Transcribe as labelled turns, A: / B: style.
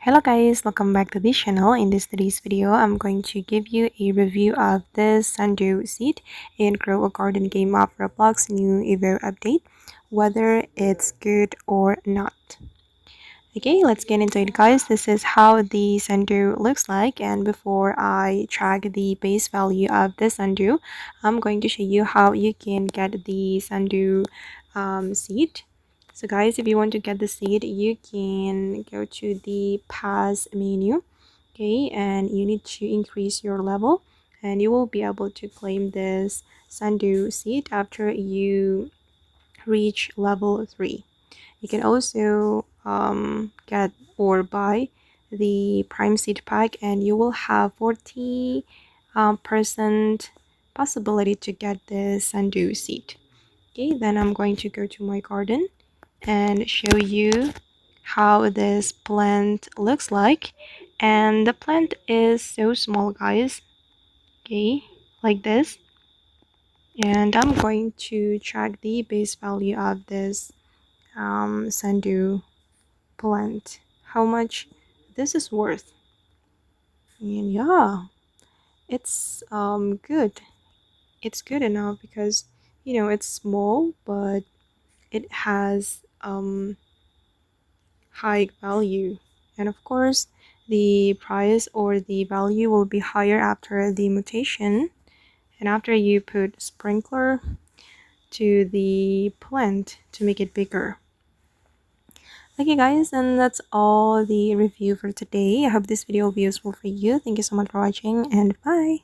A: Hello guys, welcome back to this channel. In today's video, I'm going to give you a review of this Sundew seed and Grow a Garden game of Roblox new Evo update, whether it's good or not. Okay, let's get into it guys. This is how the Sundew looks like, and before I track the base value of this Sundew, I'm going to show you how you can get the Sundew seed. So guys, if you want to get the seed, you can go to the pass menu, okay, and you need to increase your level and you will be able to claim this Sundew seed after you reach level 3. You can also get or buy the prime seed pack and you will have 40 percent possibility to get the Sundew seed. Okay, then I'm going to go to my garden and show you how this plant looks like. And the plant is so small guys, okay, like this. And I'm going to check the base value of this Sundew plant, how much this is worth. And yeah, it's good. It's good enough because it's small, but it has high value. And of course, the price or the value will be higher after the mutation and after you put sprinkler to the plant to make it bigger. Okay guys, and that's all the review for today. I hope this video will be useful for you. Thank you so much for watching and bye.